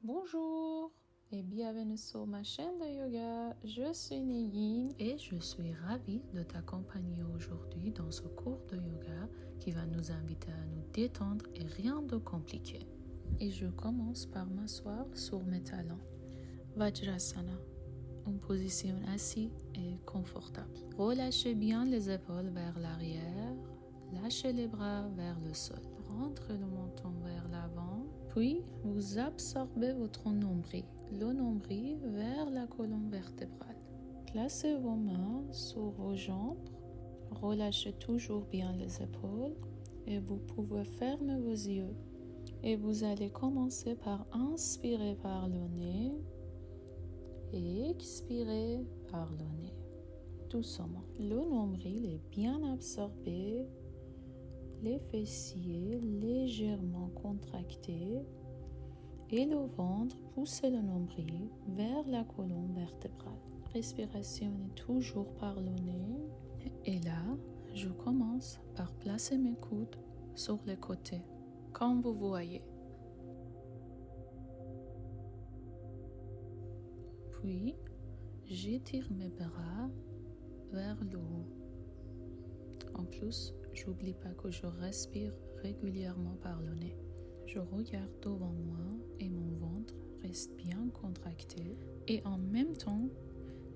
Bonjour et bienvenue sur ma chaîne de yoga. Je suis Neyim et je suis ravie de t'accompagner aujourd'hui dans ce cours de yoga qui va nous inviter à nous détendre et rien de compliqué. Et je commence par m'asseoir sur mes talons. Vajrasana, une position assise et confortable. Relâchez bien les épaules vers l'arrière. Lâchez les bras vers le sol. Rentrez le menton vers l'avant. Puis, vous absorbez votre nombril. Le nombril vers la colonne vertébrale. Placez vos mains sur vos jambes. Relâchez toujours bien les épaules. Et vous pouvez fermer vos yeux. Et vous allez commencer par inspirer par le nez. Et expirer par le nez. Doucement. Le nombril est bien absorbé. Les fessiers légèrement contractés et le ventre poussez le nombril vers la colonne vertébrale. Respiration est toujours par le nez. Et là, je commence par placer mes coudes sur les côtés, comme vous voyez. Puis, j'étire mes bras vers le haut. En plus, j'oublie pas que je respire régulièrement par le nez. Je regarde devant moi et mon ventre reste bien contracté. Et en même temps,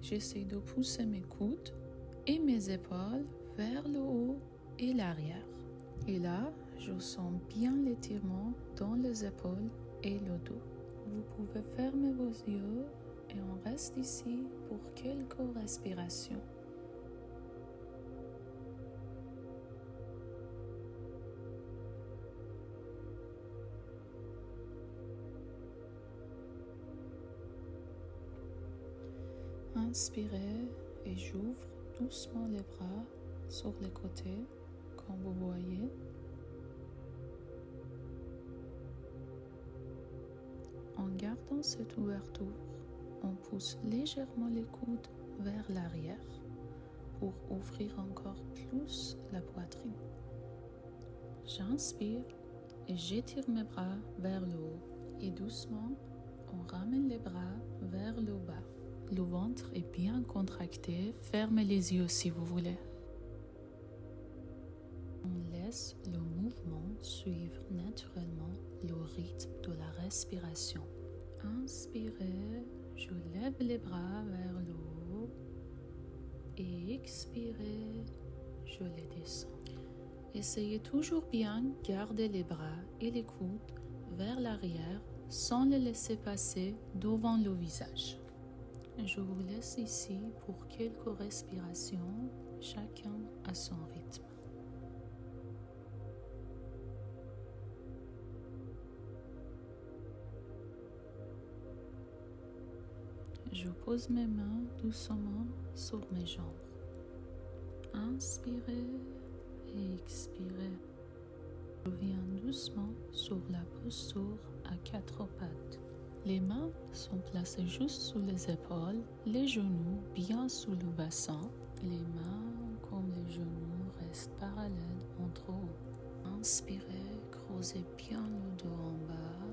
j'essaie de pousser mes coudes et mes épaules vers le haut et l'arrière. Et là, je sens bien l'étirement dans les épaules et le dos. Vous pouvez fermer vos yeux et on reste ici pour quelques respirations. Inspirez et j'ouvre doucement les bras sur les côtés, comme vous voyez. En gardant cette ouverture, on pousse légèrement les coudes vers l'arrière pour ouvrir encore plus la poitrine. J'inspire et j'étire mes bras vers le haut. Et doucement, on ramène les bras vers le bas. Le ventre est bien contracté. Fermez les yeux si vous voulez. On laisse le mouvement suivre naturellement le rythme de la respiration. Inspirez, je lève les bras vers le haut. Et expirez, je les descends. Essayez toujours bien garder les bras et les coudes vers l'arrière sans les laisser passer devant le visage. Je vous laisse ici pour quelques respirations, chacun à son rythme. Je pose mes mains doucement sur mes jambes. Inspirez et expirez. Je viens doucement sur la posture à quatre pattes. Les mains sont placées juste sous les épaules, les genoux bien sous le bassin. Les mains comme les genoux restent parallèles entre eux. Inspirez, creusez bien le dos en bas.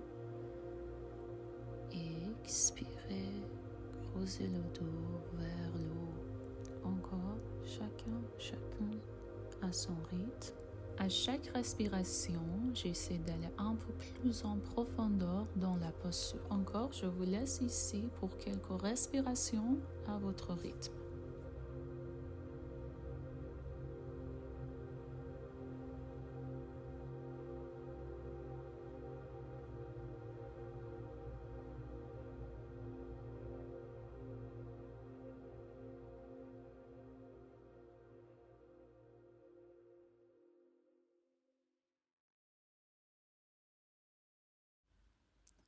Et expirez, creusez le dos vers le haut. Encore, chacun à son rythme. À chaque respiration, j'essaie d'aller un peu plus en profondeur dans la posture. Encore, je vous laisse ici pour quelques respirations à votre rythme.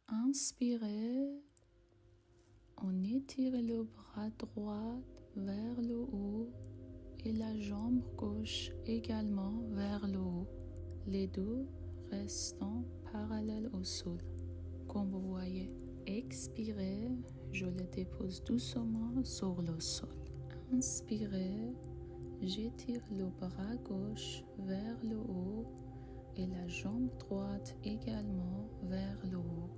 Inspirez, on étire le bras droit vers le haut et la jambe gauche également vers le haut. Les deux restant parallèles au sol, comme vous voyez. Expirez, je les dépose doucement sur le sol. Inspirez, j'étire le bras gauche vers le haut et la jambe droite également vers le haut.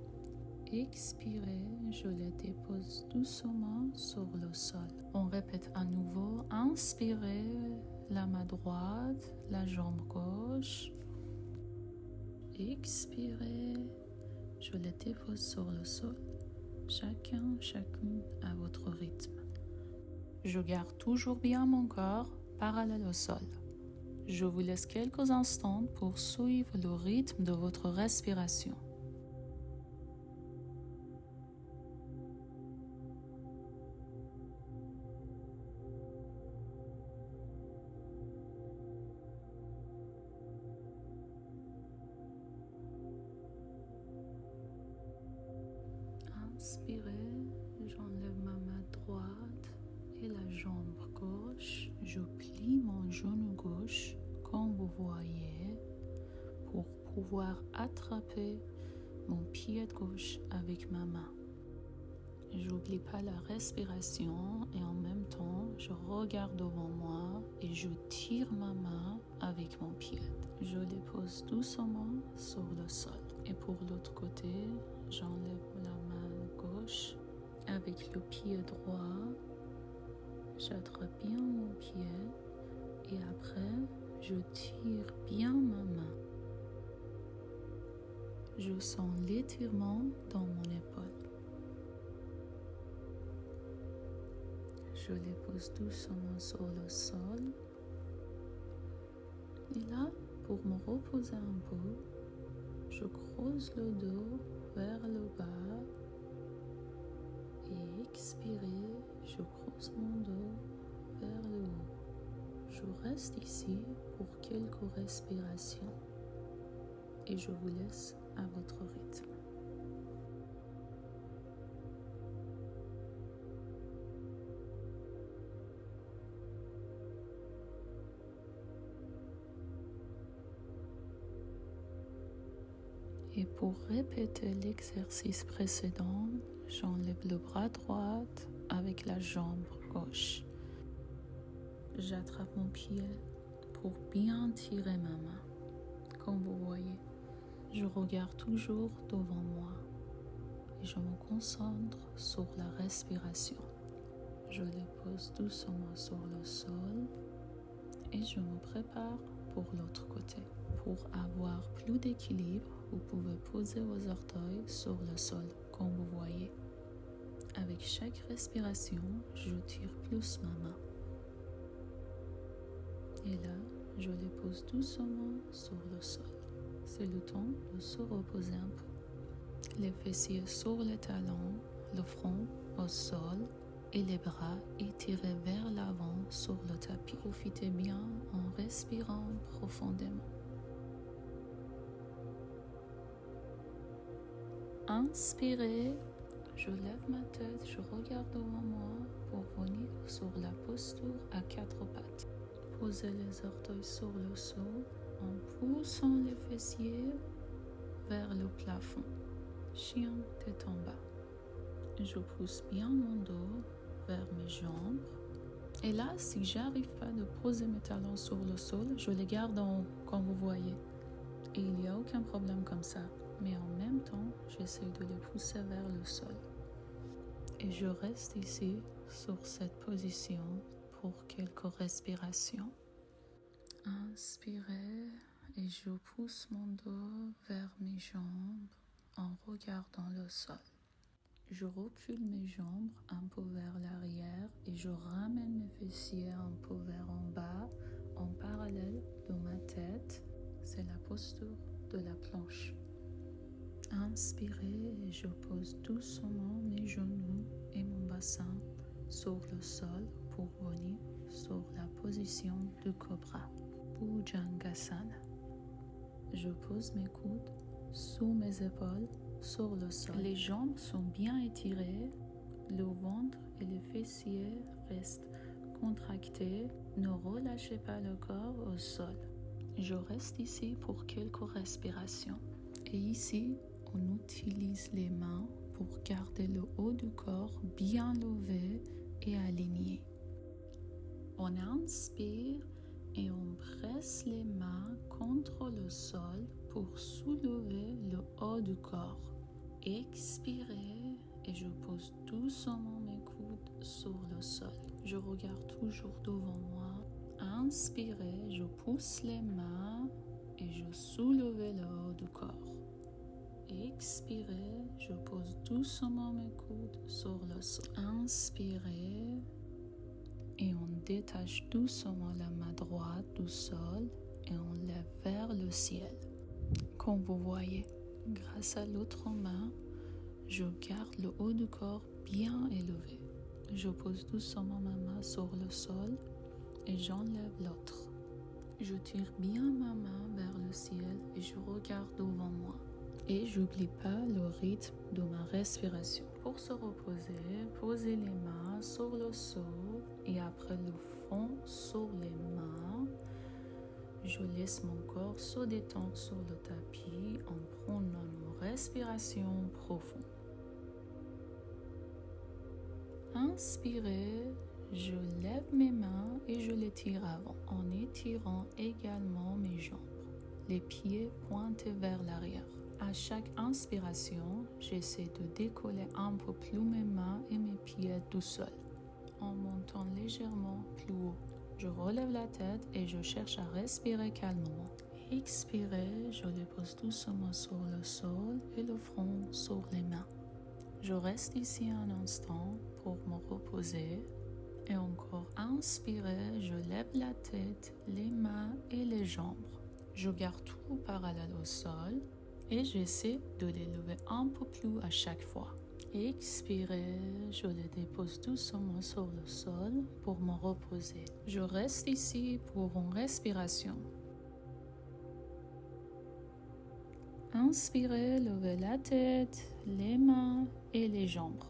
Expirez, je les dépose doucement sur le sol. On répète à nouveau. Inspirez, la main droite, la jambe gauche. Expirez, je les dépose sur le sol. Chacune à votre rythme. Je garde toujours bien mon corps parallèle au sol. Je vous laisse quelques instants pour suivre le rythme de votre respiration. Inspirez, j'enlève ma main droite et la jambe gauche. Je plie mon genou gauche, comme vous voyez, pour pouvoir attraper mon pied gauche avec ma main. J'oublie pas la respiration et en même temps, je regarde devant moi et je tire ma main avec mon pied. Je les pose doucement sur le sol. Et pour l'autre côté, j'enlève la main gauche avec le pied droit. J'attrape bien mon pied et après, je tire bien ma main. Je sens l'étirement dans mon épaule. Je les pose doucement sur le sol. Et là, pour me reposer un peu, je creuse le dos vers le bas. Et expirer, je creuse mon dos vers le haut. Je reste ici pour quelques respirations. Et je vous laisse à votre rythme. Et pour répéter l'exercice précédent, j'enlève le bras droit avec la jambe gauche. J'attrape mon pied pour bien tirer ma main. Comme vous voyez, je regarde toujours devant moi et je me concentre sur la respiration. Je les pose doucement sur le sol et je me prépare pour l'autre côté. Pour avoir plus d'équilibre, vous pouvez poser vos orteils sur le sol, comme vous voyez. Avec chaque respiration, je tire plus ma main. Et là, je les pose doucement sur le sol. C'est le temps de se reposer un peu. Les fessiers sur les talons, le front au sol et les bras étirés vers l'avant sur le tapis. Profitez bien en respirant profondément. Inspirez, je lève ma tête, je regarde devant moi pour venir sur la posture à 4 pattes. Posez les orteils sur le sol en poussant les fessiers vers le plafond. Chien tête en bas. Je pousse bien mon dos vers mes jambes. Et là, si j'arrive pas de poser mes talons sur le sol, je les garde en haut, comme vous voyez. Et il n'y a aucun problème comme ça. Mais en même temps, j'essaie de les pousser vers le sol. Et je reste ici, sur cette position, pour quelques respirations. Inspirez et je pousse mon dos vers mes jambes en regardant le sol. Je recule mes jambes un peu vers l'arrière et je ramène mes fessiers un peu vers en bas, en parallèle de ma tête. C'est la posture de la planche. Inspirez et je pose doucement mes genoux et mon bassin sur le sol pour venir sur la position du cobra, Bhujangasana. Je pose mes coudes sous mes épaules sur le sol. Les jambes sont bien étirées, le ventre et les fessiers restent contractés. Ne relâchez pas le corps au sol. Je reste ici pour quelques respirations. Et ici, on utilise les mains pour garder le haut du corps bien levé et aligné. On inspire et on presse les mains contre le sol pour soulever le haut du corps. Expirez et je pose doucement mes coudes sur le sol. Je regarde toujours devant moi. Inspirez, je pousse les mains et je soulève le haut du corps. Expirez, je pose doucement mes coudes sur le sol. Inspirez et on détache doucement la main droite du sol et on lève vers le ciel. Comme vous voyez, grâce à l'autre main, je garde le haut du corps bien élevé. Je pose doucement ma main sur le sol et j'enlève l'autre. Je tire bien ma main vers le ciel et je regarde devant moi. Et j'oublie pas le rythme de ma respiration. Pour se reposer, posez les mains sur le sol et après le front sur les mains. Je laisse mon corps se détendre sur le tapis en prenant une respiration profonde. Inspirez, je lève mes mains et je les tire avant, en étirant également mes jambes, les pieds pointés vers l'arrière. À chaque inspiration, j'essaie de décoller un peu plus mes mains et mes pieds du sol, en montant légèrement plus haut. Je relève la tête et je cherche à respirer calmement. Expirez, je les pose doucement sur le sol et le front sur les mains. Je reste ici un instant pour me reposer. Et encore inspirez, je lève la tête, les mains et les jambes. Je garde tout parallèle au sol et j'essaie de les lever un peu plus à chaque fois. Expirez, je les dépose doucement sur le sol pour me reposer. Je reste ici pour une respiration. Inspirez, levez la tête, les mains et les jambes.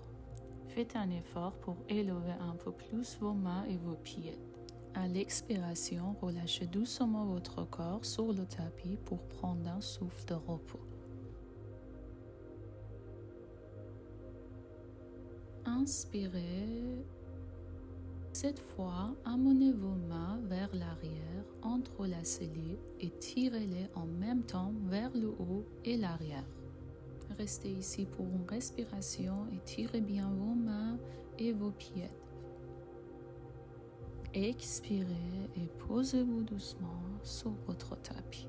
Faites un effort pour élever un peu plus vos mains et vos pieds. À l'expiration, relâchez doucement votre corps sur le tapis pour prendre un souffle de repos. Inspirez. Cette fois, amenez vos mains vers l'arrière, entrelacez-les et tirez-les en même temps vers le haut et l'arrière. Restez ici pour une respiration et tirez bien vos mains et vos pieds. Expirez et posez-vous doucement sur votre tapis.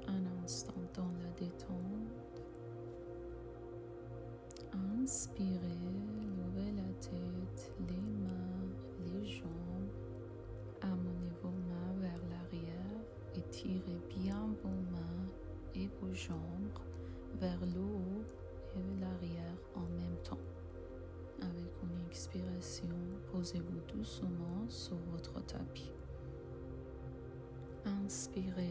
Un instant dans la détente. Inspirez, levez la tête, les mains, les jambes. Amenez vos mains vers l'arrière et tirez bien vos mains et vos jambes vers le haut et l'arrière en même temps. Avec une expiration, posez-vous doucement sur votre tapis. Inspirez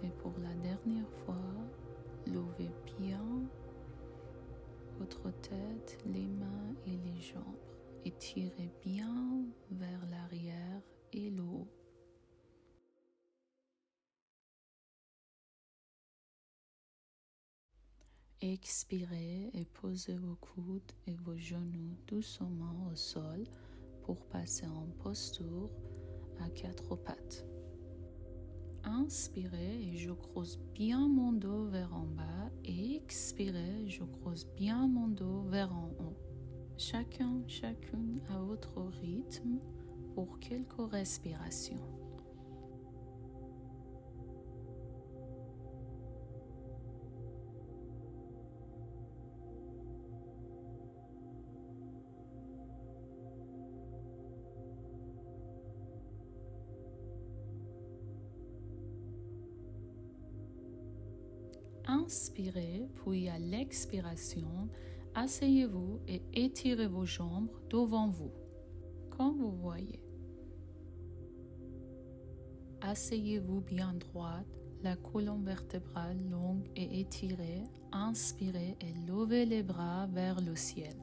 et pour la dernière fois, levez bien votre tête, les mains et les jambes et tirez bien vers l'arrière et le haut. Expirez et posez vos coudes et vos genoux doucement au sol pour passer en posture à quatre pattes. Inspirez et je creuse bien mon dos vers en bas et expirez, je creuse bien mon dos vers en haut. Chacune à votre rythme pour quelques respirations. Inspirez, puis à l'expiration, asseyez-vous et étirez vos jambes devant vous, comme vous voyez. Asseyez-vous bien droite, la colonne vertébrale longue et étirée. Inspirez et levez les bras vers le ciel.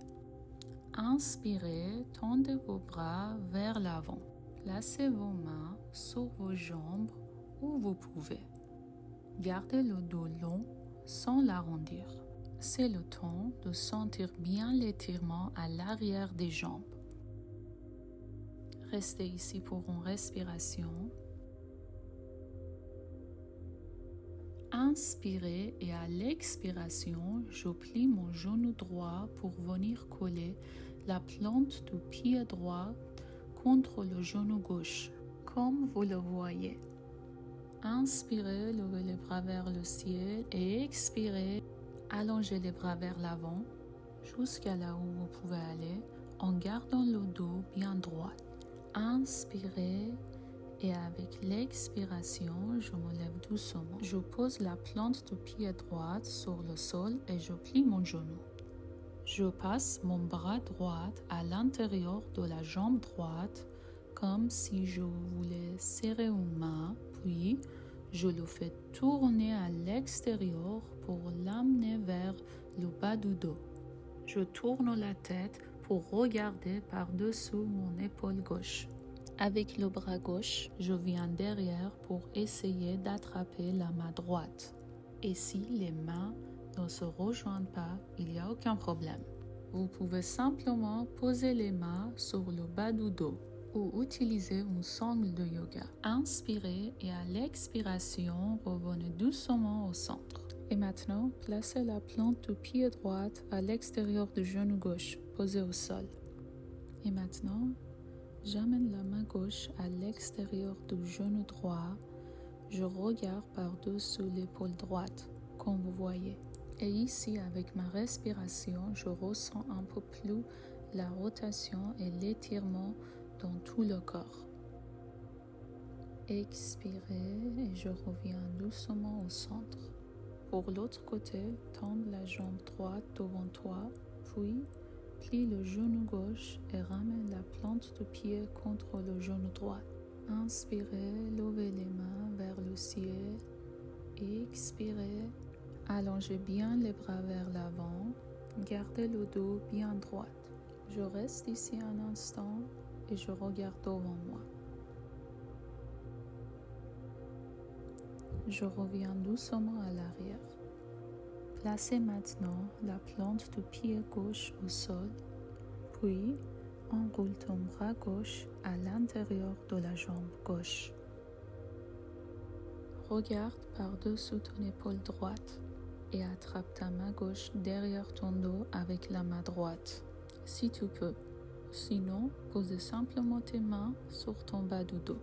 Inspirez, tendez vos bras vers l'avant. Placez vos mains sur vos jambes où vous pouvez. Gardez le dos long sans l'arrondir. C'est le temps de sentir bien l'étirement à l'arrière des jambes. Restez ici pour une respiration. Inspirez et à l'expiration, je plie mon genou droit pour venir coller la plante du pied droit contre le genou gauche, comme vous le voyez. Inspirez, levez les bras vers le ciel et expirez, allongez les bras vers l'avant jusqu'à là où vous pouvez aller en gardant le dos bien droit. Inspirez et avec l'expiration, je me lève doucement. Je pose la plante du pied droit sur le sol et je plie mon genou. Je passe mon bras droit à l'intérieur de la jambe droite comme si je voulais serrer une main, puis je le fais tourner à l'extérieur pour l'amener vers le bas du dos. Je tourne la tête pour regarder par-dessous mon épaule gauche. Avec le bras gauche, je viens derrière pour essayer d'attraper la main droite. Et si les mains ne se rejoignent pas, il n'y a aucun problème. Vous pouvez simplement poser les mains sur le bas du dos ou utiliser une sangle de yoga. Inspirez et à l'expiration, revenez doucement au centre. Et maintenant, placez la plante du pied droit à l'extérieur du genou gauche, posé au sol. Et maintenant, j'amène la main gauche à l'extérieur du genou droit. Je regarde par-dessous l'épaule droite, comme vous voyez. Et ici, avec ma respiration, je ressens un peu plus la rotation et l'étirement dans tout le corps. Expirez et je reviens doucement au centre. Pour l'autre côté, tends la jambe droite devant toi, puis plie le genou gauche et ramène la plante du pied contre le genou droit. Inspirez, levez les mains vers le ciel. Expirez, allongez bien les bras vers l'avant. Gardez le dos bien droit. Je reste ici un instant et je regarde devant moi. Je reviens doucement à l'arrière. Placez maintenant la plante du pied gauche au sol, puis enroule ton bras gauche à l'intérieur de la jambe gauche. Regarde par-dessous ton épaule droite et attrape ta main gauche derrière ton dos avec la main droite, si tu peux. Sinon, pose simplement tes mains sur ton bas du dos.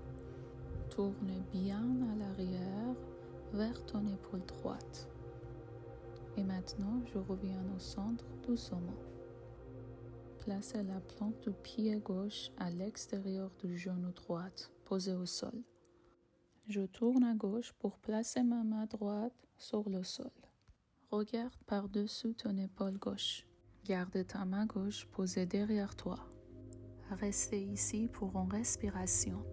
Tourne bien à l'arrière vers ton épaule droite. Et maintenant, je reviens au centre doucement. Placez la plante du pied gauche à l'extérieur du genou droit, posé au sol. Je tourne à gauche pour placer ma main droite sur le sol. Regarde par-dessus ton épaule gauche. Garde ta main gauche posée derrière toi. Restez ici pour une respiration.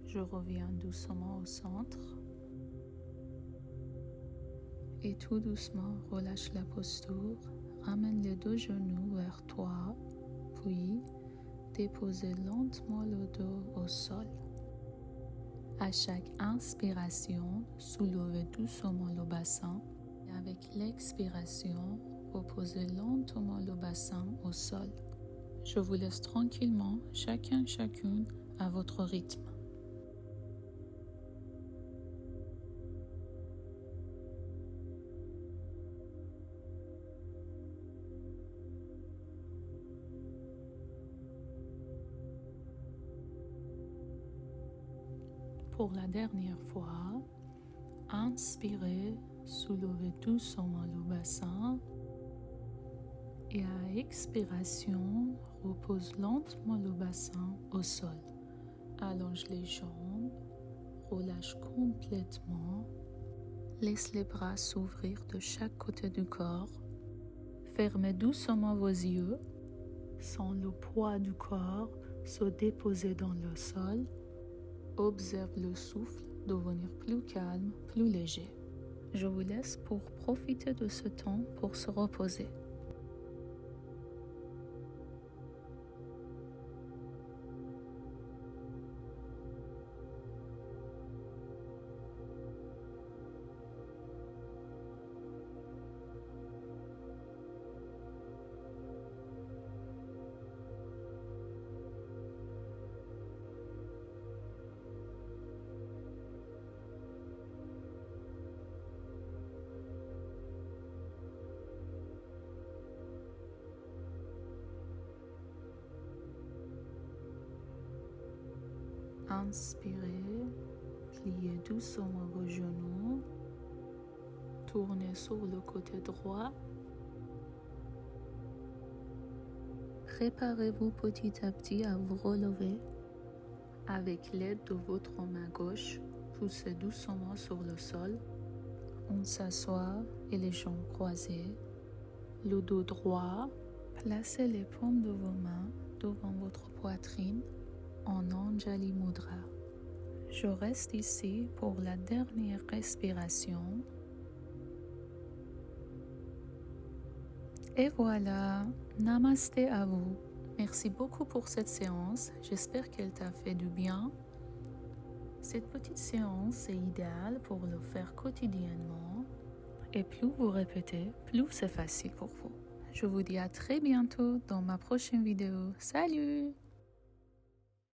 Je reviens doucement au centre. Et tout doucement, relâche la posture. Ramène les deux genoux vers toi. Puis, déposez lentement le dos au sol. À chaque inspiration, soulevez doucement le bassin. Et avec l'expiration, reposez lentement le bassin au sol. Je vous laisse tranquillement, chacune à votre rythme. Pour la dernière fois, inspirez, soulevez doucement le bassin et à expiration, repose lentement le bassin au sol. Allonge les jambes, relâche complètement, laisse les bras s'ouvrir de chaque côté du corps. Fermez doucement vos yeux, sans le poids du corps se déposer dans le sol. Observe le souffle devenir plus calme, plus léger. Je vous laisse pour profiter de ce temps pour se reposer. Inspirez, pliez doucement vos genoux, tournez sur le côté droit. Préparez-vous petit à petit à vous relever. Avec l'aide de votre main gauche, poussez doucement sur le sol. On s'assoit et les jambes croisées, le dos droit. Placez les paumes de vos mains devant votre poitrine en Anjali Mudra. Je reste ici pour la dernière respiration. Et voilà, namasté à vous. Merci beaucoup pour cette séance. J'espère qu'elle t'a fait du bien. Cette petite séance est idéale pour le faire quotidiennement. Et plus vous répétez, plus c'est facile pour vous. Je vous dis à très bientôt dans ma prochaine vidéo. Salut!